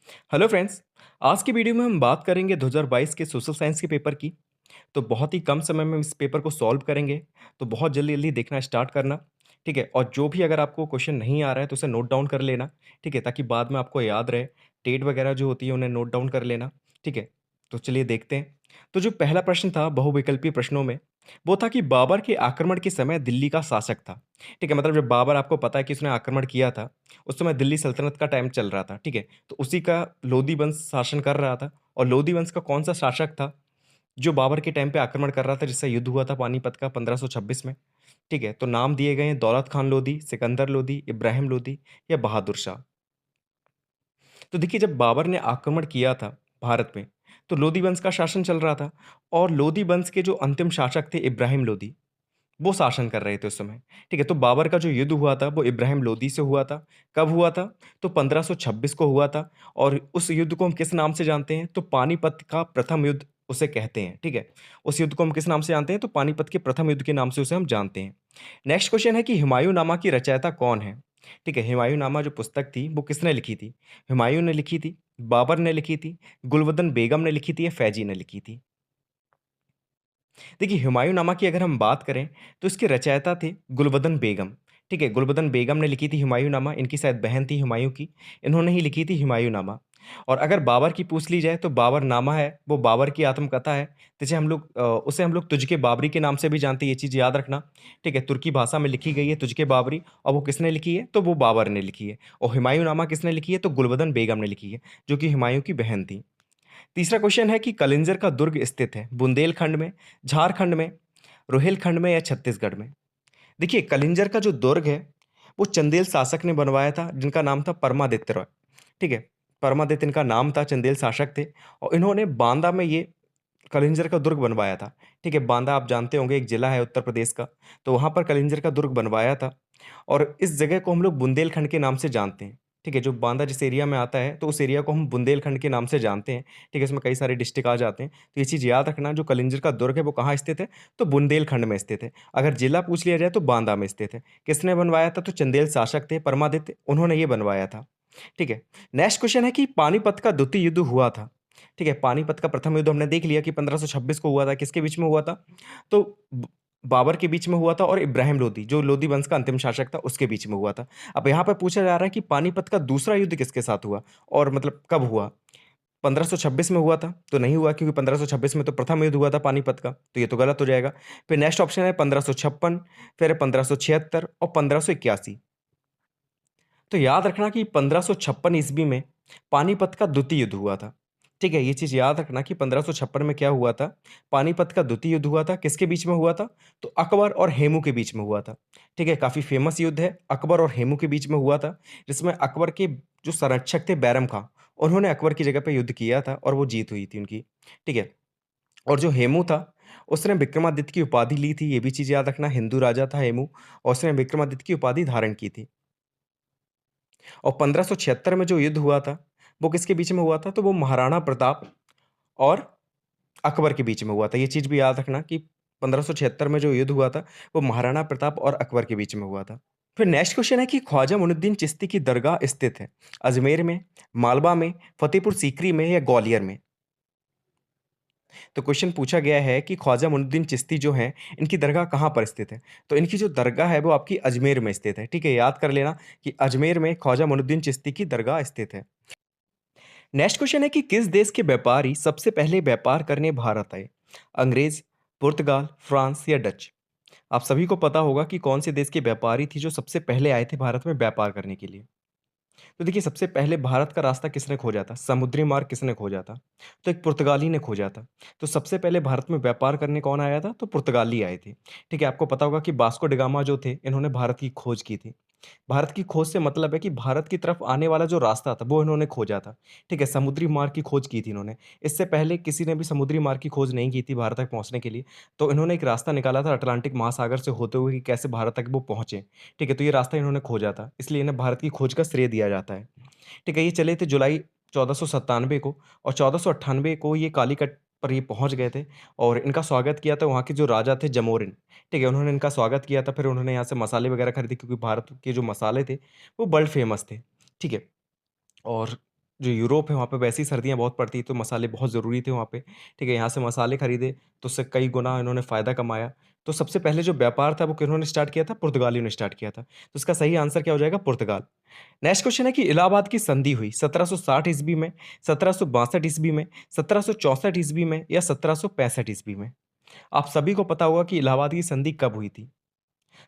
Hello friends. आज की video में हम बात करेंगे 2022 के सोशल साइंस के पेपर की। तो बहुत ही कम समय में इस पेपर को सॉल्व करेंगे। तो बहुत जल्दी-जल्दी देखना स्टार्ट करना, ठीक है? और जो भी अगर आपको क्वेश्चन नहीं आ रहा है तो उसे नोट डाउन कर लेना, ठीक है? ताकि बाद में आपको याद रहे। डेट वगैरह जो होती है उन्हें नोट डाउन कर लेना, ठीक है? तो चलिए देखते हैं। तो जो पहला प्रश्न था बहुविकल्पीय प्रश्नों में, वो था कि बाबर के आक्रमण के समय दिल्ली का शासक था, ठीक है? मतलब जब बाबर आपको पता है कि उसने आक्रमण किया था, उस समय दिल्ली सल्तनत का टाइम चल रहा था, ठीक है? तो उसी का लोदी वंश शासन कर रहा था और लोदी वंश का कौन-सा शासक था जो बाबर के टाइम पे आक्रमण कर रहा था जिससे युद्ध हुआ था पानीपत का 1526 में, ठीक है? तो नाम दिए गए हैं दौलत खान लोदी, सिकंदर लोदी, इब्राहिम लोदी या बहादुर शाह। तो देखिए जब बाबर ने आक्रमण किया था भारत में, तो लोदी वंश का शासन चल रहा था और लोदी वंश के जो अंतिम शासक थे इब्राहिम लोदी, वो शासन कर रहे थे उस समय, ठीक है? तो बाबर का जो युद्ध हुआ था वो इब्राहिम लोदी से हुआ था। कब हुआ था? तो 1526 को हुआ था और उस युद्ध को हम किस नाम से जानते हैं? तो पानीपत का प्रथम युद्ध उसे कहते हैं, ठीक है? उस युद्ध को हम किस नाम से जानते हैं? तो पानीपत के प्रथम युद्ध के नाम से उसे हम जानते हैं। नेक्स्ट क्वेश्चन है कि हुमायूँनामा की रचयिता कौन है? ठीक है, हुमायूँनामा जो पुस्तक थी वो किसने लिखी थी? हुमायूँ ने लिखी थी, बाबर ने लिखी थी, गुलबदन बेगम ने लिखी थी या फैज़ी ने लिखी थी? देखिए, हुमायूँनामा की अगर हम बात करें, तो इसके रचयिता थे गुलबदन बेगम, ठीक है? गुलबदन बेगम ने लिखी थी हुमायूँनामा, इनकी शायद बहन थी हुमायूँ की, इन्होंने ही लिखी थी हुमायूँनामा। और अगर बाबर की पूछ ली जाए, तो बाबरनामा है, वो बाबर की आत्मकथा है, उसे हम लोग तुझके बाबरी के नाम से भी जानते हैं, ये चीज़ याद रखना, ठीक है? तुर्की भाषा में लिखी गई है तुझके बाबरी और वो किसने लिखी है? तो वो बाबर ने लिखी है और हुमायूँनामा किसने लिखी है? तो गुलबदन बेगम ने लिखी है, जो कि हुमायूँ की बहन थी। तीसरा क्वेश्चन है कि कलिंजर का दुर्ग स्थित है बुंदेलखंड में, झारखंड में, रोहिलखंड में या छत्तीसगढ़ में? देखिए कलिंजर का जो दुर्ग है, वो चंदेल शासक ने बनवाया था जिनका नाम था परमादित्य रॉय, ठीक है? परमादित्य इनका नाम था, चंदेल शासक थे और इन्होंने बांदा में ये कलिंजर का दुर्ग बनवाया था, ठीक है? बांदा आप जानते होंगे एक जिला है उत्तर प्रदेश का, तो वहाँ पर कलिंजर का दुर्ग बनवाया था और इस जगह को हम लोग बुंदेलखंड के नाम से जानते हैं, ठीक है? जो बांदा जिस एरिया में आता है, तो उस एरिया को हम बुंदेलखंड के नाम से जानते हैं, ठीक है? इसमें कई सारे डिस्ट्रिक्ट आ जाते हैं, तो ये चीज़ याद रखना जो कलिंजर का दुर्ग है वो कहाँ स्थित है? तो बुंदेलखंड में स्थित है। अगर जिला पूछ लिया जाए तो बांदा में स्थित है। किसने बनवाया था? तो चंदेल शासक थे परमादित्य, उन्होंने ये बनवाया था, ठीक है? नेक्स्ट क्वेश्चन है कि पानीपत का द्वितीय युद्ध हुआ था, ठीक है? पानीपत का प्रथम युद्ध हमने देख लिया कि 1526 को हुआ था, किसके बीच में हुआ था? तो ब बाबर के बीच में हुआ था और इब्राहिम लोदी, जो लोदी वंश का अंतिम शासक था, उसके बीच में हुआ था। अब यहाँ पे पूछा जा रहा है कि पानीपत का दूसरा युद्ध किसके साथ हुआ और मतलब कब हुआ? 1526 में हुआ था, तो नहीं हुआ क्योंकि 1526 में तो प्रथम युद्ध हुआ था पानीपत का, तो ये तो गलत हो जाएगा। फिर नेक्स्ट ऑप्शन है 1556, फिर है 1576 और 1581। तो याद रखना कि 1556 ईस्वी में पानीपत का द्वितीय युद्ध हुआ था। ठीक है, ये चीज़ याद रखना कि 1556 में क्या हुआ था, पानीपत का द्वितीय युद्ध हुआ था, किसके बीच में हुआ था? तो अकबर और हेमू के बीच में हुआ था। ठीक है, काफ़ी फेमस युद्ध है, अकबर और हेमू के बीच में हुआ था, जिसमें अकबर के जो संरक्षक थे बैरम खां, उन्होंने अकबर की जगह पे युद्ध किया था और वो जीत हुई थी उनकी। ठीक है, और जो हेमू था, उसने विक्रमादित्य की उपाधि ली थी, ये भी चीज़ याद रखना, हिंदू राजा था हेमू और उसने विक्रमादित्य की उपाधि धारण की थी। और 1576 में जो युद्ध हुआ था, वो किसके बीच में हुआ था? तो वो महाराणा प्रताप और अकबर के बीच में हुआ था। ये चीज़ भी याद रखना कि 1576 में जो युद्ध हुआ था, वो महाराणा प्रताप और अकबर के बीच में हुआ था। फिर नेक्स्ट क्वेश्चन है कि ख्वाजा मुइनुद्दीन चिश्ती की दरगाह स्थित है, अजमेर में, मालवा में, फतेहपुर सीकरी में या ग्वालियर में? तो क्वेश्चन पूछा गया है कि ख्वाजा मुइनुद्दीन चिश्ती जो हैं, इनकी दरगाह कहाँ पर स्थित है? तो इनकी जो दरगाह है, वो आपकी अजमेर में स्थित है। ठीक है, याद कर लेना कि अजमेर में ख्वाजा मुइनुद्दीन चिश्ती की दरगाह स्थित है। नेक्स्ट क्वेश्चन है कि किस देश के व्यापारी सबसे पहले व्यापार करने भारत आए? अंग्रेज, पुर्तगाल, फ्रांस या डच? आप सभी को पता होगा कि कौन से देश के व्यापारी थे जो सबसे पहले आए थे भारत में व्यापार करने के लिए। तो देखिए सबसे पहले भारत का रास्ता किसने खोजा था? समुद्री मार्ग किसने खोजा था? तो एक पुर्तगाली ने खोजा था। तो सबसे पहले भारत में व्यापार करने कौन आया था? तो पुर्तगाली आए थे। ठीक है, आपको पता होगा कि वास्को डी गामा जो थे, इन्होंने भारत की खोज की थी। भारत की खोज से मतलब है कि भारत की तरफ आने वाला जो रास्ता था, वो इन्होंने खोजा था। ठीक है, समुद्री मार्ग की खोज की थी इन्होंने। इससे पहले किसी ने भी समुद्री मार्ग की खोज नहीं की थी भारत तक पहुँचने के लिए। तो इन्होंने एक रास्ता निकाला था अटलांटिक महासागर से होते हुए कि कैसे भारत तक वो पहुँचे। ठीक है, तो ये रास्ता इन्होंने खोजा था, इसलिए इन्हें भारत की खोज का श्रेय दिया जाता है। ठीक है, ये चले थे जुलाई 1497 को और 1498 को ये कालीकट पर ये पहुँच गए थे और इनका स्वागत किया था वहाँ के जो राजा थे जमोरिन। ठीक है, उन्होंने इनका स्वागत किया था, फिर उन्होंने यहाँ से मसाले वगैरह खरीदे क्योंकि भारत के जो मसाले थे, वो वर्ल्ड फेमस थे। ठीक है, और जो यूरोप है वहाँ पे वैसे ही सर्दियाँ बहुत पड़ती, तो मसाले बहुत ज़रूरी थे वहाँ पे, ठीक है? यहाँ से मसाले खरीदे, तो उससे कई गुना इन्होंने फ़ायदा कमाया। तो सबसे पहले जो व्यापार था वो किन्होंने स्टार्ट किया था? पुर्तगालियों ने स्टार्ट किया था। तो इसका सही आंसर क्या हो जाएगा? पुर्तगाल। नेक्स्ट क्वेश्चन है कि इलाहाबाद की संधि हुई 1760 ईस्वी में, 1762 ईस्वी में, 1764 ईस्वी में या 1765 ईस्वी में? आप सभी को पता होगा कि इलाहाबाद की संधि कब हुई थी?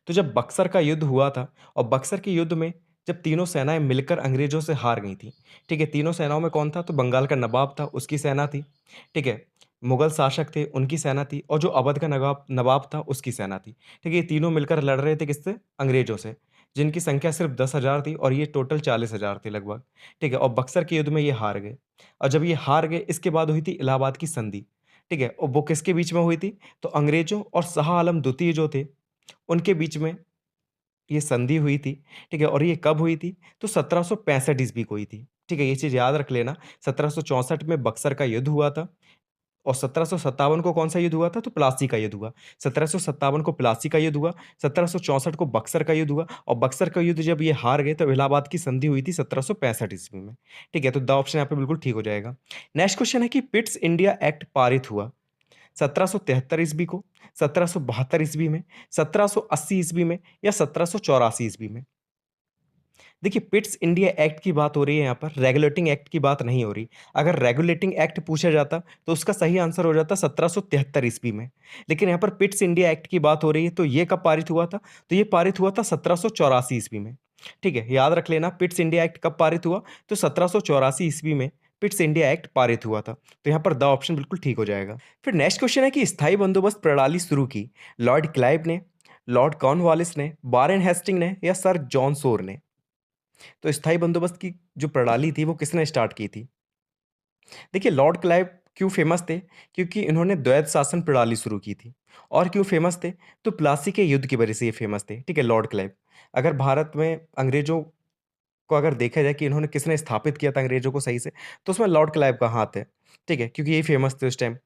तो जब बक्सर का युद्ध हुआ था और बक्सर के युद्ध में जब तीनों सेनाएं मिलकर अंग्रेजों से हार गई थी, ठीक है? तीनों सेनाओं में कौन था? तो बंगाल का नवाब था, उसकी सेना थी, ठीक है? मुगल शासक थे, उनकी सेना थी और जो अवध का नवाब नवाब था, उसकी सेना थी, ठीक है? ये तीनों मिलकर लड़ रहे थे किससे? अंग्रेजों से, जिनकी संख्या सिर्फ 10,000 थी और ये टोटल 40,000 थे लगभग, ठीक है? और बक्सर के युद्ध में ये हार गए और जब ये हार गए, इसके बाद हुई थी इलाहाबाद की संधि, ठीक है? और वो किसके बीच में हुई थी? तो अंग्रेजों और शाह आलम द्वितीय जो थे, उनके बीच में ये संधि हुई थी, ठीक है? और ये कब हुई थी? तो 1765 ईस्वी को हुई थी, ठीक है? ये चीज़ याद रख लेना। 1764 में बक्सर का युद्ध हुआ था और 1757 को कौन-सा युद्ध हुआ था? तो प्लासी का युद्ध हुआ। 1757 को प्लासी का युद्ध हुआ, 1764 को बक्सर का युद्ध हुआ और बक्सर का युद्ध जब ये हार गए, तब इलाहाबाद की संधि हुई थी 1765 ईस्वी में, ठीक है? तो द ऑप्शन यहाँ पे बिल्कुल ठीक हो जाएगा। नेक्स्ट क्वेश्चन है कि पिट्स इंडिया एक्ट पारित हुआ 1773 ईस्वी को, 1772 ईस्वी में, 1780 ईस्वी में या 1784 ईस्वी में? देखिए, पिट्स इंडिया एक्ट की बात हो रही है यहाँ पर, रेगुलेटिंग एक्ट की बात नहीं हो रही। अगर रेगुलेटिंग एक्ट पूछा जाता, तो उसका सही आंसर हो जाता 1773 ईस्वी में। लेकिन यहाँ पर पिट्स इंडिया एक्ट की बात हो रही है, तो ये कब पारित हुआ था? तो ये पारित हुआ था 1784 ईस्वी में। ठीक है, याद रख लेना पिट्स इंडिया एक्ट कब पारित हुआ? तो 1784 ईस्वी में पिट्स इंडिया एक्ट पारित हुआ था। तो यहाँ पर द ऑप्शन बिल्कुल ठीक हो जाएगा। फिर नेक्स्ट क्वेश्चन है कि स्थायी बंदोबस्त प्रणाली शुरू की लॉर्ड क्लाइव ने, लॉर्ड कॉर्नवालिस ने, वारेन हेस्टिंग ने या सर जॉन सोर ने? तो स्थायी बंदोबस्त की जो प्रणाली थी वो किसने स्टार्ट की थी? देखिए लॉर्ड क्लाइव क्यों फेमस थे? क्योंकि इन्होंने द्वैध शासन प्रणाली शुरू की थी। और क्यों फेमस थे? तो प्लासी के युद्ध की वजह से ये फेमस थे, ठीक है? Lord Clive. अगर भारत में अंग्रेजों को अगर देखा जाए कि इन्होंने किसने स्थापित किया था अंग्रेजों को सही से, तो उसमें लॉर्ड क्लाइव का हाथ है, ठीक है? क्योंकि यही फेमस थे उस टाइम।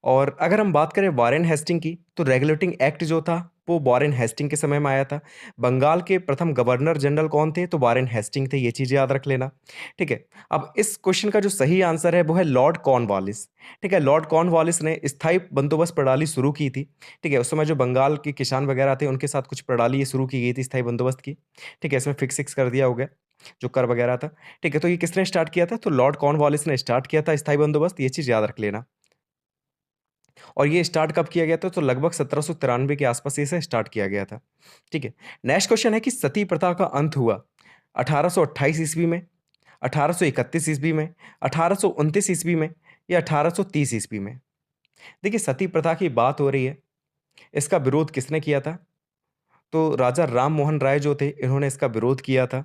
और अगर हम बात करें वारेन हेस्टिंग की, तो रेगुलेटिंग एक्ट जो था, वो वारेन हेस्टिंग के समय में आया था। बंगाल के प्रथम गवर्नर जनरल कौन थे? तो वारेन हेस्टिंग थे, ये चीज़ याद रख लेना, ठीक है? अब इस क्वेश्चन का जो सही आंसर है, वो है लॉर्ड कॉर्नवालिस, ठीक है? लॉर्ड कॉर्नवालिस ने स्थायी बंदोबस्त प्रणाली शुरू की थी, ठीक है? उस समय जो बंगाल के किसान वगैरह थे, उनके साथ कुछ प्रणाली ये शुरू की गई थी स्थायी बंदोबस्त की, ठीक है? इसमें फिक्स कर दिया हो गया, जो कर वगैरह था, ठीक है? तो ये किसने स्टार्ट किया था? तो लॉर्ड कॉर्नवालिस ने स्टार्ट किया था स्थायी बंदोबस्त, ये चीज़ याद रख लेना। और ये स्टार्ट कब किया गया था? तो लगभग 1793 के आसपास इसे स्टार्ट किया गया था। ठीक है। नेक्स्ट क्वेश्चन है कि सती प्रथा का अंत हुआ 1828 ईस्वी में, 1831 ईस्वी में, 1829 ईस्वी में या 1830 ईस्वी में? देखिए सती प्रथा की बात हो रही है, इसका विरोध किसने किया था? तो राजा राम मोहन राय जो थे, इन्होंने इसका विरोध किया था।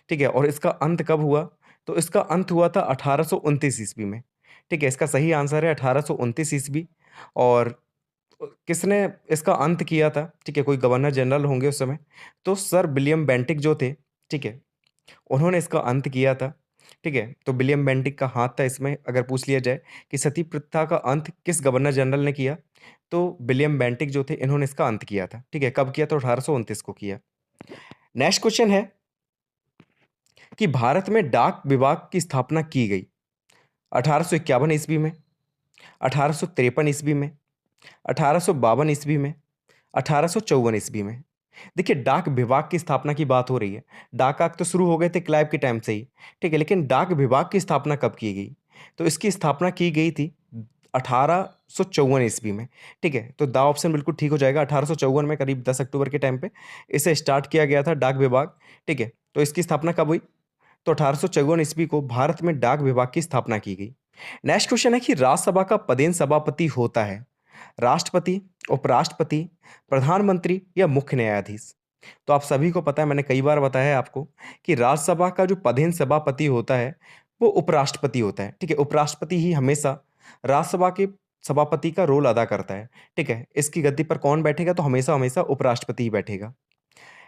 ठीक है? और इसका अंत कब हुआ? तो इसका अंत हुआ था 1829 ईस्वी में। ठीक है? इसका सही आंसर है 1829 ईस्वी। और किसने इसका अंत किया था? ठीक है, कोई गवर्नर जनरल होंगे उस समय, तो सर विलियम बेंटिक जो थे, ठीक है, उन्होंने इसका अंत किया था, ठीक है? तो विलियम बेंटिक का हाथ था इसमें। अगर पूछ लिया जाए कि सती प्रथा का अंत किस गवर्नर जनरल ने किया, तो विलियम बेंटिक जो थे, इन्होंने इसका अंत किया था, ठीक है? कब किया? तो 1829 को किया। नेक्स्ट क्वेश्चन है कि भारत में डाक विभाग की स्थापना की गई 1851 ईस्वी में, 1853 ईस्वी में, 1852 ईस्वी में, 1854 ईस्वी में? देखिए डाक विभाग की स्थापना की बात हो रही है। डाक तो शुरू हो गए थे क्लाइव के टाइम से ही, ठीक है? लेकिन डाक विभाग की स्थापना कब की गई? तो इसकी स्थापना की गई थी 1854 ईस्वी में, ठीक है? तो द ऑप्शन बिल्कुल ठीक हो जाएगा। 1854 में करीब 10 अक्टूबर के टाइम पे इसे स्टार्ट किया गया था डाक विभाग, ठीक है? तो इसकी स्थापना कब हुई? तो 1854 ईस्वी को भारत में डाक विभाग की स्थापना की गई। नेक्स्ट क्वेश्चन है कि राज्यसभा का पदेन सभापति होता है राष्ट्रपति, उपराष्ट्रपति, प्रधानमंत्री या मुख्य न्यायाधीश? तो आप सभी को पता है, मैंने कई बार बताया है आपको कि राज्यसभा का जो पदेन सभापति होता है, वो उपराष्ट्रपति होता है, ठीक है? उपराष्ट्रपति ही हमेशा राज्यसभा के सभापति का रोल अदा करता है, ठीक है? इसकी गद्दी पर कौन बैठेगा? तो हमेशा हमेशा उपराष्ट्रपति ही बैठेगा।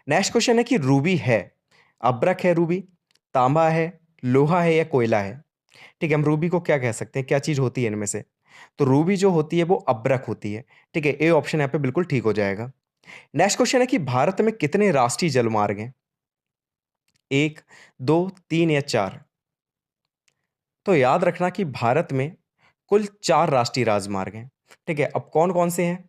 नेक्स्ट क्वेश्चन है कि रूबी है, अब्रक है रूबी, तांबा है, लोहा है या कोयला है? ठीक है, हम रूबी को क्या कह सकते हैं? क्या चीज़ होती है इनमें से? तो रूबी जो होती है वो अब्रक होती है, ठीक है? ए ऑप्शन यहाँ पे बिल्कुल ठीक हो जाएगा। नेक्स्ट क्वेश्चन है कि भारत में कितने राष्ट्रीय जलमार्ग हैं? 1, 2, 3 या 4? तो याद रखना कि भारत में कुल 4 राष्ट्रीय राजमार्ग हैं, ठीक है? अब कौन-कौन से हैं?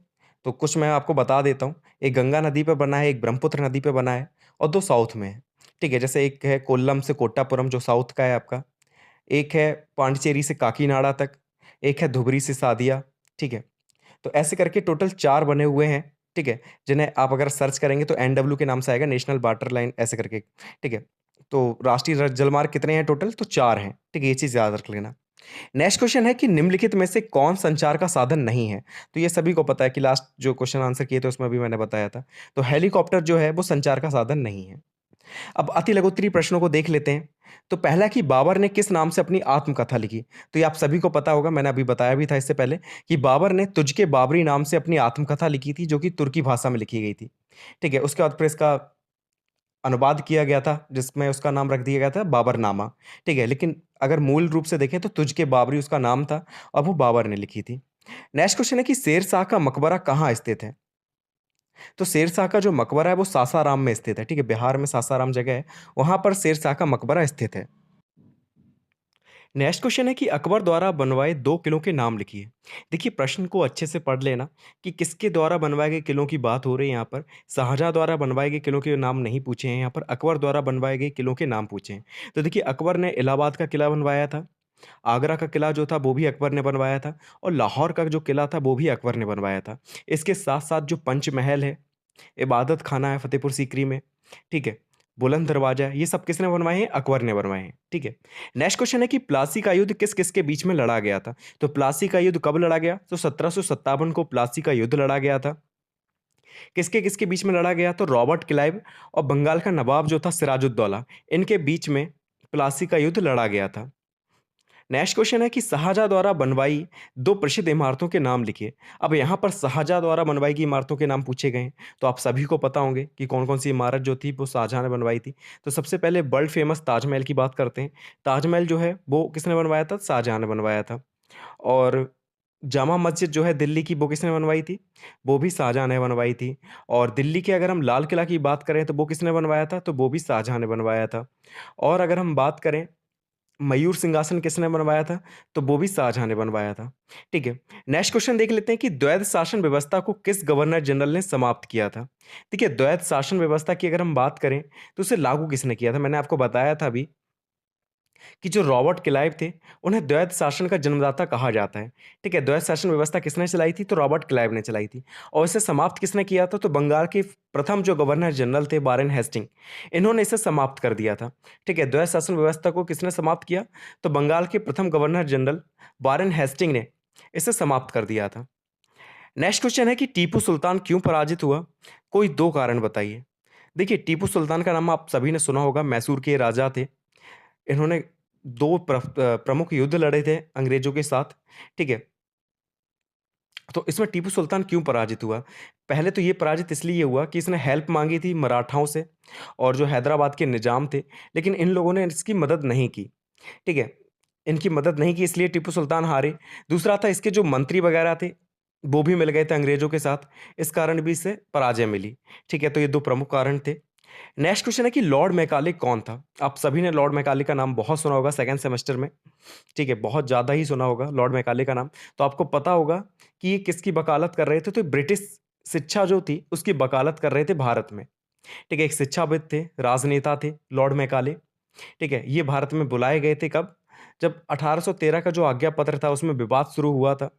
तो कुछ मैं आपको बता देता हूँ। एक गंगा नदी पे बना है, एक ब्रह्मपुत्र नदी पे बना है और 2 साउथ में हैं, ठीक है? जैसे एक है कोल्लम से कोट्टापुरम जो साउथ का है आपका, एक है पांडिचेरी से काकीनाडा तक, एक है धुबरी से सादिया, ठीक है? तो ऐसे करके टोटल 4 बने हुए हैं, ठीक है? जिन्हें आप अगर सर्च करेंगे तो एनडब्ल्यू के नाम से आएगा, नेशनल वाटर लाइन ऐसे करके, ठीक है? तो राष्ट्रीय जलमार्ग कितने हैं टोटल? तो 4 हैं, ठीक है? ये चीज़ याद रख लेना। नेक्स्ट क्वेश्चन है कि निम्नलिखित में से कौन संचार का साधन नहीं है? तो ये सभी को पता है कि लास्ट जो क्वेश्चन आंसर किए थे उसमें भी मैंने बताया था। तो हेलीकॉप्टर जो है वो संचार का साधन नहीं है। अब अति लघु उत्तरीय प्रश्नों को देख लेते हैं। तो पहला कि बाबर ने किस नाम से अपनी आत्मकथा लिखी? तो ये आप सभी को पता होगा, मैंने अभी बताया भी था इससे पहले कि बाबर ने तुझके बाबरी नाम से अपनी आत्मकथा लिखी थी, जो कि तुर्की भाषा में लिखी गई थी। ठीक है? उसके बाद फिर इसका अनुवाद किया गया था, जिसमें उसका नाम रख दिया गया था बाबरनामा। ठीक है? लेकिन अगर मूल रूप से देखें तो तुझके बाबरी उसका नाम था और वो बाबर ने लिखी थी। नेक्स्ट क्वेश्चन है कि शेरशाह का मकबरा कहाँ स्थित है? तो शेरशाह का जो मकबरा है वो सासाराम में स्थित है, ठीक है? बिहार में सासाराम जगह है, वहाँ पर शेरशाह का मकबरा स्थित है। नेक्स्ट क्वेश्चन है कि अकबर द्वारा बनवाए 2 किलों के नाम लिखिए। देखिए प्रश्न को अच्छे से पढ़ लेना कि किसके द्वारा बनवाए गए किलों की बात हो रही है यहाँ पर। शाहजहाँ द्वारा बनवाए गए किलों के नाम नहीं पूछे हैं यहाँ पर, अकबर द्वारा बनवाए गए किलों के नाम पूछे हैं। तो देखिए अकबर ने इलाहाबाद का किला बनवाया था, आगरा का किला जो था वो भी अकबर ने बनवाया था और लाहौर का जो किला था वो भी अकबर ने बनवाया था। इसके साथ-साथ जो पंचमहल है, इबादत खाना है फतेहपुर सीकरी में, ठीक है? बुलंद दरवाज़ा है, ये सब किसने बनवाए हैं? अकबर ने बनवाए हैं, ठीक है? नेक्स्ट क्वेश्चन है कि प्लासी का युद्ध किस-किस के बीच में लड़ा गया था? तो प्लासी का युद्ध कब लड़ा गया? तो 1757 को प्लासी का युद्ध लड़ा गया था। किसके-किसके बीच में लड़ा गया? तो रॉबर्ट क्लाइव और बंगाल का नवाब जो था सिराजुद्दौला, इनके बीच में प्लासी का युद्ध लड़ा गया था। नेक्स्ट क्वेश्चन है कि शाहजहाँ द्वारा बनवाई 2 प्रसिद्ध इमारतों के नाम लिखिए। अब यहाँ पर शाहजहाँ द्वारा बनवाई गई इमारतों के नाम पूछे गए हैं, तो आप सभी को पता होंगे कि कौन-कौन सी इमारत जो थी वो शाहजहाँ ने बनवाई थी। तो सबसे पहले वर्ल्ड फेमस ताजमहल की बात करते हैं। ताजमहल जो है वो किसने बनवाया था? शाहजहाँ ने बनवाया था। और जामा मस्जिद जो है दिल्ली की वो किसने बनवाई थी? वो भी शाहजहाँ ने बनवाई थी। और दिल्ली के अगर हम लाल किला की बात करें तो वो किसने बनवाया था? तो वो भी शाहजहाँ ने बनवाया था। और अगर हम बात करें मयूर सिंहासन किसने बनवाया था? तो वो भी शाहजहाँ ने बनवाया था। ठीक है। नेक्स्ट क्वेश्चन देख लेते हैं कि द्वैध शासन व्यवस्था को किस गवर्नर जनरल ने समाप्त किया था? देखिए द्वैध शासन व्यवस्था की अगर हम बात करें तो उसे लागू किसने किया था? मैंने आपको बताया था अभी कि जो रॉबर्ट क्लाइव थे, उन्हें द्वैध शासन का जन्मदाता कहा जाता है। ठीक है, द्वैध शासन व्यवस्था किसने चलाई थी? तो रॉबर्ट क्लाइव ने चलाई थी। और इसे समाप्त किसने किया था? तो बंगाल के प्रथम जो गवर्नर जनरल थे वारेन हेस्टिंग, इन्होंने इसे समाप्त कर दिया था। ठीक है, द्वैध शासन व्यवस्था को किसने समाप्त किया? तो बंगाल के प्रथम गवर्नर जनरल वारेन हेस्टिंग ने इसे समाप्त कर दिया था। नेक्स्ट क्वेश्चन है कि टीपू सुल्तान क्यों पराजित हुआ? कोई 2 कारण बताइए। देखिए, टीपू सुल्तान का नाम आप सभी ने सुना होगा, मैसूर के राजा थे। इन्होंने 2 प्रमुख युद्ध लड़े थे अंग्रेज़ों के साथ, ठीक है? तो इसमें टीपू सुल्तान क्यों पराजित हुआ? पहले तो ये पराजित इसलिए हुआ कि इसने हेल्प माँगी थी मराठाओं से और जो हैदराबाद के निज़ाम थे, लेकिन इन लोगों ने इसकी मदद नहीं की, ठीक है? इनकी मदद नहीं की इसलिए टीपू सुल्तान हारे। दूसरा था इसके जो मंत्री वगैरह थे, वो भी मिल गए थे अंग्रेज़ों के साथ, इस कारण भी इसे पराजय मिली, ठीक है? तो ये 2 प्रमुख कारण थे। नेक्स्ट क्वेश्चन है कि लॉर्ड मैकाले कौन था? आप सभी ने लॉर्ड मैकाले का नाम बहुत सुना होगा सेकंड सेमेस्टर में, ठीक है? बहुत ज़्यादा ही सुना होगा लॉर्ड मैकाले का नाम। तो आपको पता होगा कि ये किसकी वकालत कर रहे थे? तो ब्रिटिश शिक्षा जो थी, उसकी वकालत कर रहे थे भारत में, ठीक है? एक शिक्षाविद थे, राजनेता थे लॉर्ड मैकाले, ठीक है? ये भारत में बुलाए गए थे कब? जब 1813 का जो आज्ञा पत्र था, उसमें विवाद शुरू हुआ था।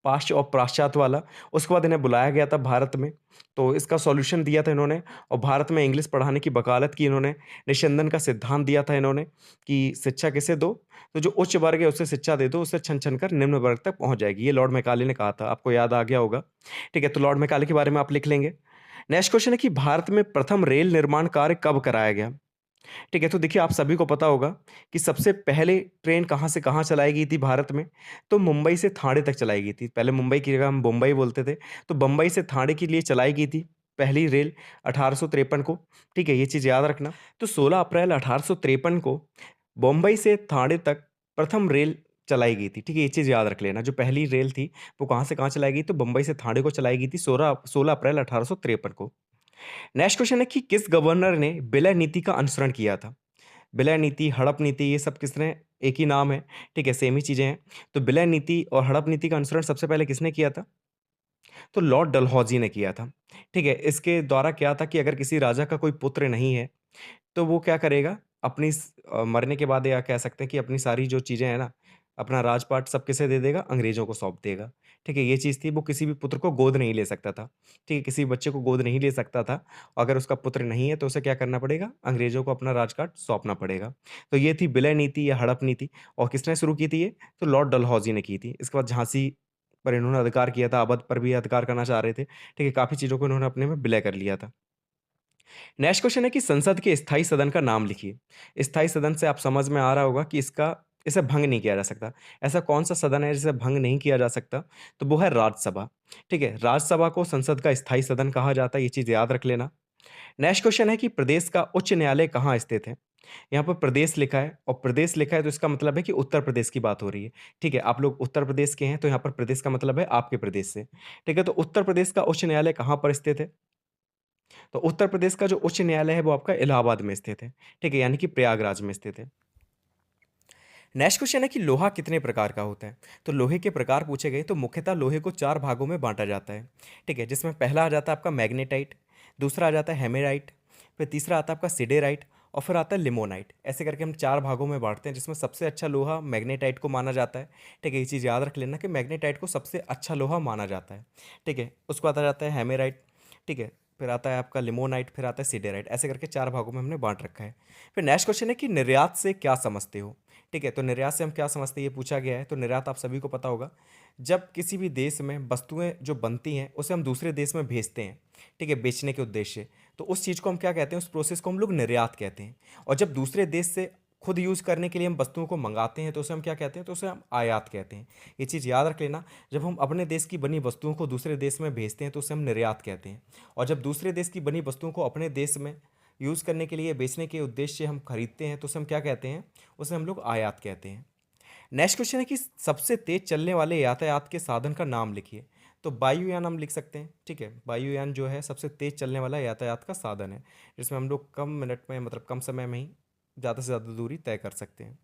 पाश्च और पाश्चात्य वाला, उसके बाद इन्हें बुलाया गया था भारत में, तो इसका सॉल्यूशन दिया था इन्होंने और भारत में इंग्लिश पढ़ाने की वकालत की इन्होंने। निस्यंदन का सिद्धांत दिया था इन्होंने कि शिक्षा किसे दो? तो जो उच्च वर्ग है उसे शिक्षा दे दो, उससे छन-छन कर निम्न वर्ग तक पहुँच जाएगी। ये लॉर्ड मैकाले ने कहा था, आपको याद आ गया होगा। ठीक है, तो लॉर्ड मैकाले के बारे में आप लिख लेंगे। नेक्स्ट क्वेश्चन है कि भारत में प्रथम रेल निर्माण कार्य कब कराया गया? ठीक है, तो देखिए आप सभी को पता होगा कि सबसे पहले ट्रेन कहाँ से कहाँ चलाई गई थी भारत में, तो मुंबई से ठाणे तक चलाई गई थी। पहले मुंबई की जगह हम बम्बई बोलते थे, तो बम्बई से ठाणे के लिए चलाई गई थी पहली रेल 1853 को, ठीक है? ये चीज़ याद रखना। तो 16 अप्रैल 1853 को बम्बई से ठाणे तक प्रथम रेल चलाई गई थी, ठीक है? ये चीज़ याद रख लेना। जो पहली रेल थी, वो कहाँ से कहाँ चलाई गई? तो बम्बई से ठाणे को चलाई गई थी 16 अप्रैल 1853 को। नेक्स्ट क्वेश्चन है कि किस गवर्नर ने विलय नीति का अनुसरण किया था? विलय नीति, हड़प नीति ये सब किसने एक ही नाम है, ठीक है, सेम ही चीज़ें हैं। तो विलय नीति और हड़प नीति का अनुसरण सबसे पहले किसने किया था? तो लॉर्ड डलहौजी ने किया था, ठीक है। इसके द्वारा क्या था कि अगर किसी राजा का कोई पुत्र नहीं है, तो वो क्या करेगा, अपनी मरने के बाद या कह सकते हैं कि अपनी सारी जो चीज़ें हैं ना, अपना राजपाट सब किसे दे देगा? अंग्रेज़ों को सौंप देगा, ठीक है। ये चीज़ थी, वो किसी भी पुत्र को गोद नहीं ले सकता था, ठीक है, किसी बच्चे को गोद नहीं ले सकता था। अगर उसका पुत्र नहीं है, तो उसे क्या करना पड़ेगा? अंग्रेज़ों को अपना राजपाट सौंपना पड़ेगा। तो ये थी विलय नीति या हड़प नीति और किसने शुरू की थी ये? तो लॉर्ड डलहौज़ी ने की थी। इसके बाद झांसी पर इन्होंने अधिकार किया था, अवध पर भी अधिकार करना चाह रहे थे, ठीक है। काफ़ी चीज़ों को इन्होंने अपने में विलय कर लिया था। नेक्स्ट क्वेश्चन है कि संसद के स्थायी सदन का नाम लिखिए। स्थायी सदन से आप समझ में आ रहा होगा कि इसे भंग नहीं किया जा सकता। ऐसा कौन-सा सदन है जिसे भंग नहीं किया जा सकता? तो वो है राज्यसभा, ठीक है? राज्यसभा को संसद का स्थायी सदन कहा जाता है, ये चीज़ याद रख लेना। नेक्स्ट क्वेश्चन है कि प्रदेश का उच्च न्यायालय कहाँ स्थित है? यहाँ पर प्रदेश लिखा है और प्रदेश लिखा है तो इसका मतलब है कि उत्तर प्रदेश की बात हो रही है, ठीक है? आप लोग उत्तर प्रदेश के हैं तो यहाँ पर प्रदेश का मतलब है आपके प्रदेश से, ठीक है? तो उत्तर प्रदेश का उच्च न्यायालय कहाँ पर स्थित है? तो उत्तर प्रदेश का जो उच्च न्यायालय है वो आपका इलाहाबाद में स्थित है, ठीक है? यानी कि प्रयागराज में स्थित है। नेक्स्ट क्वेश्चन है कि लोहा कितने प्रकार का होता है? तो लोहे के प्रकार पूछे गए तो मुख्यतः लोहे को 4 भागों में बाँटा जाता है, ठीक है? जिसमें पहला आ जाता है आपका मैग्नेटाइट, दूसरा आ जाता है हेमेराइट, फिर तीसरा आता है आपका सिडेराइट और फिर आता है लिमोनाइट। ऐसे करके हम 4 भागों में बाँटते हैं जिसमें सबसे अच्छा लोहा मैग्नेटाइट को माना जाता है, ठीक है? ये चीज़ याद रख लेना कि मैग्नेटाइट को सबसे अच्छा लोहा माना जाता है, ठीक है? उसके बाद आ जाता है हेमेराइट, ठीक है? फिर आता है आपका लिमोनाइट, फिर आता है सिडेराइट। ऐसे करके 4 भागों में हमने बाँट रखा है। फिर नेक्स्ट क्वेश्चन है कि निर्यात से क्या समझते हो? ठीक है, तो निर्यात से हम क्या समझते हैं ये पूछा गया है। तो निर्यात आप सभी को पता होगा, जब किसी भी देश में वस्तुएँ जो बनती हैं, उसे हम दूसरे देश में भेजते हैं, ठीक है, बेचने के उद्देश्य से। तो उस चीज़ को हम क्या कहते हैं, उस प्रोसेस को हम लोग निर्यात कहते हैं। और जब दूसरे देश से खुद यूज़ करने के लिए हम वस्तुओं को मंगाते हैं, तो उसे हम क्या कहते हैं, तो उसे हम आयात कहते हैं। ये चीज़ याद रख लेना, जब हम अपने देश की बनी वस्तुओं को दूसरे देश में भेजते हैं, तो उसे हम निर्यात कहते हैं। और जब दूसरे देश की बनी वस्तुओं को अपने देश में यूज़ करने के लिए बेचने के उद्देश्य से हम खरीदते हैं, तो उसे हम क्या कहते हैं, उसे हम लोग आयात कहते हैं। नेक्स्ट क्वेश्चन है कि सबसे तेज चलने वाले यातायात के साधन का नाम लिखिए। तो वायुयान हम लिख सकते हैं, ठीक है। वायुयान जो है सबसे तेज चलने वाला यातायात का साधन है, जिसमें हम लोग कम मिनट में, मतलब कम समय में ही ज़्यादा से ज़्यादा दूरी तय कर सकते हैं।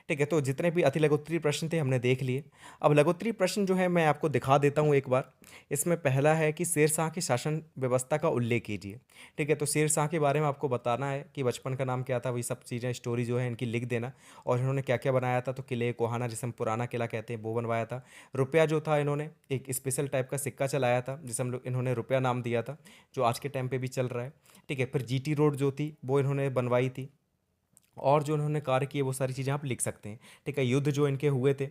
ठीक है, तो जितने भी अति लघुत्तरीय प्रश्न थे हमने देख लिए। अब लघुत्तरीय प्रश्न जो है मैं आपको दिखा देता हूँ एक बार। इसमें पहला है कि शेरशाह की शासन व्यवस्था का उल्लेख कीजिए। ठीक है, तो शेरशाह के बारे में आपको बताना है कि बचपन का नाम क्या था, वही सब चीज़ें, स्टोरी जो है इनकी लिख देना। और इन्होंने क्या क्या बनाया था, तो किले कोहाना, जिसे हम पुराना किला कहते हैं, वो बनवाया था। रुपया जो था, इन्होंने एक स्पेशल टाइप का सिक्का चलाया था जिसे हम लोग, इन्होंने रुपया नाम दिया था, जो आज के टाइम पे भी चल रहा है। ठीक है, फिर जीटी रोड जो थी वो इन्होंने बनवाई थी। और जो उन्होंने कार्य किए वो सारी चीज़ें आप लिख सकते हैं। ठीक है, युद्ध जो इनके हुए थे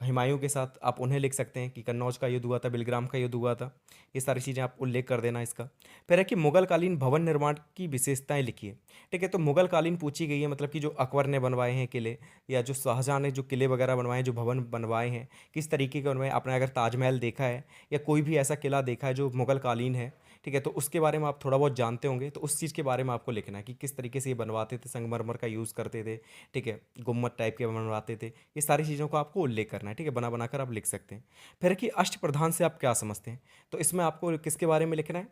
हुमायूं के साथ, आप उन्हें लिख सकते हैं कि कन्नौज का युद्ध हुआ था, बिलग्राम का युद्ध हुआ था। ये सारी चीज़ें आप उल्लेख कर देना इसका। फिर है कि मुगल कालीन भवन निर्माण की विशेषताएं लिखिए। ठीक है, तो मुगल कालीन पूछी गई है, मतलब कि जो अकबर ने बनवाए हैं किले, या जो शाहजहाँ ने जो किले वगैरह बनवाए हैं, जो भवन बनवाए हैं, किस तरीके के बनवाए। आपने अगर ताजमहल देखा है या कोई भी ऐसा किला देखा है जो मुगल कालीन है, ठीक है, तो उसके बारे में आप थोड़ा बहुत जानते होंगे, तो उस चीज़ के बारे में आपको लिखना है कि किस तरीके से ये बनवाते थे, संगमरमर का यूज़ करते थे, ठीक है, गुम्मद टाइप के बनवाते थे। ये सारी चीज़ों को आपको उल्लेख करना है, ठीक है, बना बनाकर आप लिख सकते हैं। फिर है कि अष्टप्रधान से आप क्या समझते हैं, तो इसमें आपको किसके बारे में लिखना है,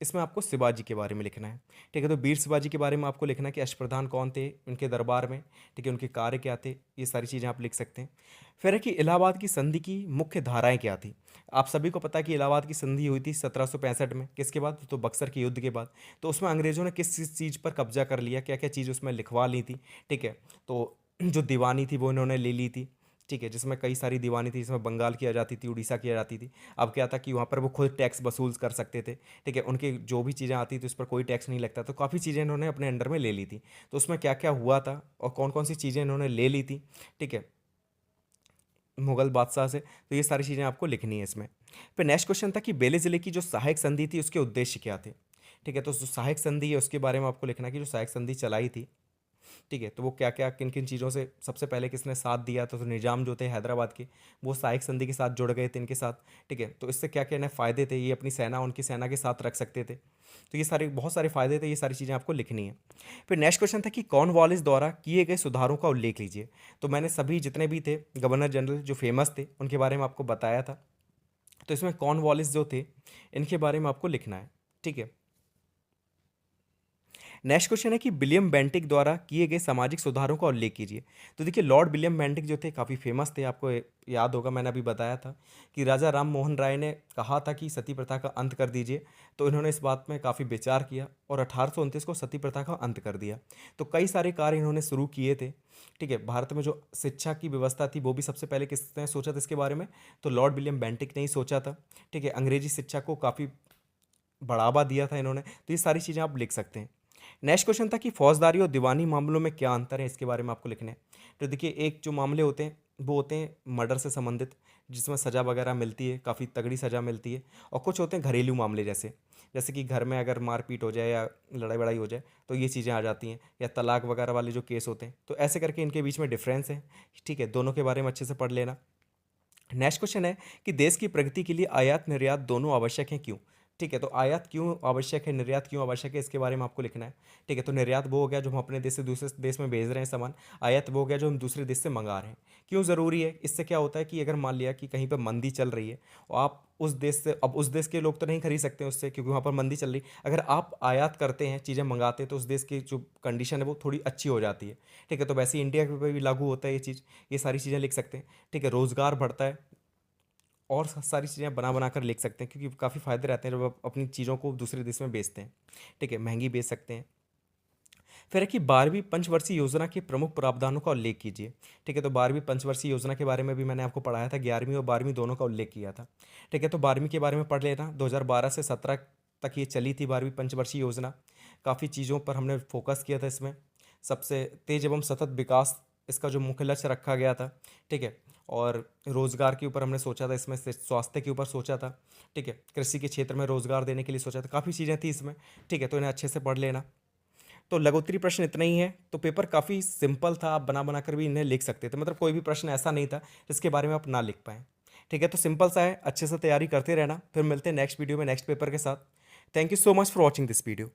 इसमें आपको शिवाजी के बारे में लिखना है। ठीक है, तो वीर शिवाजी के बारे में आपको लिखना है कि अष्टप्रधान कौन थे उनके दरबार में, ठीक है, उनके कार्य क्या थे, ये सारी चीज़ें आप लिख सकते हैं। फिर है कि इलाहाबाद की संधि की मुख्य धाराएं क्या थी। आप सभी को पता है कि इलाहाबाद की संधि हुई थी 1765 में, किसके बाद, तो बक्सर के युद्ध के बाद। तो उसमें अंग्रेज़ों ने किस किस चीज़ पर कब्जा कर लिया, क्या क्या चीज़ उसमें लिखवा ली थी, ठीक है। तो जो दीवानी थी वो इन्होंने ले ली थी, ठीक है, जिसमें कई सारी दीवानी थी, जिसमें बंगाल की आ जाती थी, उड़ीसा की आ जाती थी। अब क्या था कि वहाँ पर वो खुद टैक्स वसूल कर सकते थे, ठीक है, उनके जो भी चीज़ें आती थी उस पर कोई टैक्स नहीं लगता। तो काफ़ी चीज़ें इन्होंने अपने अंडर में ले ली थी। तो उसमें क्या क्या हुआ था और कौन कौन सी चीज़ें इन्होंने ले ली थी, ठीक है, मुगल बादशाह से, तो ये सारी चीज़ें आपको लिखनी है इसमें। फिर नेक्स्ट क्वेश्चन था कि बेले ज़िले की जो सहायक संधि थी उसके उद्देश्य क्या थे। ठीक है, तो जो सहायक संधि है उसके बारे में आपको लिखना है कि जो सहायक संधि चलाई थी, ठीक है, तो वो क्या क्या किन किन चीज़ों से सबसे पहले किसने साथ दिया था, तो निजाम जो थे हैदराबाद के, वो सहायक संधि के साथ जुड़ गए थे इनके साथ। ठीक है, तो इससे क्या क्या इन्हें फ़ायदे थे, ये अपनी सेना उनकी सेना के साथ रख सकते थे। तो ये सारे बहुत सारे फ़ायदे थे, ये सारी चीज़ें आपको लिखनी है। फिर नेक्स्ट क्वेश्चन था कि कॉर्नवालिस द्वारा किए गए सुधारों का उल्लेख लीजिए। तो मैंने सभी जितने भी थे गवर्नर जनरल जो फेमस थे उनके बारे में आपको बताया था। तो इसमें कॉर्नवालिस जो थे इनके बारे में आपको लिखना है, ठीक है। नेक्स्ट क्वेश्चन है कि विलियम बेंटिक द्वारा किए गए सामाजिक सुधारों का उल्लेख कीजिए। तो देखिए लॉर्ड विलियम बेंटिक जो थे काफ़ी फेमस थे, आपको याद होगा मैंने अभी बताया था कि राजा राम मोहन राय ने कहा था कि सती प्रथा का अंत कर दीजिए। तो इन्होंने इस बात में काफ़ी विचार किया और 1829 को सती प्रथा का अंत कर दिया। तो कई सारे कार्य इन्होंने शुरू किए थे। ठीक है, भारत में जो शिक्षा की व्यवस्था थी वो भी सबसे पहले किसने सोचा था इसके बारे में, तो लॉर्ड विलियम बेंटिक ने ही सोचा था। ठीक है, अंग्रेजी शिक्षा को काफ़ी बढ़ावा दिया था इन्होंने। तो ये सारी चीज़ें आप लिख सकते हैं। नेक्स्ट क्वेश्चन था कि फौजदारी और दीवानी मामलों में क्या अंतर है, इसके बारे में आपको लिखना है। तो देखिए एक जो मामले होते हैं वो होते हैं मर्डर से संबंधित, जिसमें सज़ा वगैरह मिलती है, काफ़ी तगड़ी सज़ा मिलती है। और कुछ होते हैं घरेलू मामले, जैसे जैसे कि घर में अगर मारपीट हो जाए या लड़ाई वड़ाई हो जाए तो ये चीज़ें आ जाती हैं, या तलाक वगैरह वाले जो केस होते हैं। तो ऐसे करके इनके बीच में डिफरेंस है। ठीक है, दोनों के बारे में अच्छे से पढ़ लेना। नेक्स्ट क्वेश्चन है कि देश की प्रगति के लिए आयात निर्यात दोनों आवश्यक हैं, क्यों। ठीक है, तो आयात क्यों आवश्यक है, निर्यात क्यों आवश्यक है, इसके बारे में आपको लिखना है। ठीक है, तो निर्यात वो हो गया जो हम अपने देश से दूसरे देश में भेज रहे हैं सामान। आयात वो हो गया जो हम दूसरे देश से मंगा रहे हैं। क्यों ज़रूरी है, इससे क्या होता है कि अगर मान लिया कि कहीं पर मंदी चल रही है और आप उस देश से, अब उस देश के लोग तो नहीं खरीद सकते हैं उससे क्योंकि वहाँ पर मंदी चल रही। अगर आप आयात करते हैं, चीज़ें मंगाते हैं, तो उस देश की जो कंडीशन है वो थोड़ी अच्छी हो जाती है। ठीक है, तो वैसे ही इंडिया पे भी लागू होता है ये चीज़। ये सारी चीज़ें लिख सकते हैं। ठीक है, रोज़गार बढ़ता है और सारी चीज़ें बना बना कर लिख सकते हैं, क्योंकि काफ़ी फ़ायदे रहते हैं जब आप अपनी चीज़ों को दूसरे देश में बेचते हैं। ठीक है, महंगी बेच सकते हैं। फिर है कि 12वीं पंचवर्षीय योजना के प्रमुख प्रावधानों का उल्लेख कीजिए। ठीक है, तो 12वीं पंचवर्षीय योजना के बारे में भी मैंने आपको पढ़ाया था, 11वीं और 12वीं दोनों का उल्लेख किया था। ठीक है, तो 12वीं के बारे में पढ़ लेना। 2012 से 17 तक ये चली थी 12वीं पंचवर्षीय योजना। काफ़ी चीज़ों पर हमने फोकस किया था इसमें। सबसे तेज एवं सतत विकास इसका जो मुख्य लक्ष्य रखा गया था। ठीक है, और रोज़गार के ऊपर हमने सोचा था इसमें से, स्वास्थ्य के ऊपर सोचा था। ठीक है, कृषि के क्षेत्र में रोज़गार देने के लिए सोचा था, काफ़ी चीज़ें थी इसमें। ठीक है, तो इन्हें अच्छे से पढ़ लेना। तो लघुत्तरी प्रश्न इतना ही है। तो पेपर काफ़ी सिंपल था, आप बना बना कर भी इन्हें लिख सकते थे, मतलब कोई भी प्रश्न ऐसा नहीं था जिसके बारे में आप ना लिख पाएँ। ठीक है, तो सिंपल सा है, अच्छे से तैयारी करते रहना। फिर मिलते हैं नेक्स्ट वीडियो में नेक्स्ट पेपर के साथ। Thank you so much for watching this video.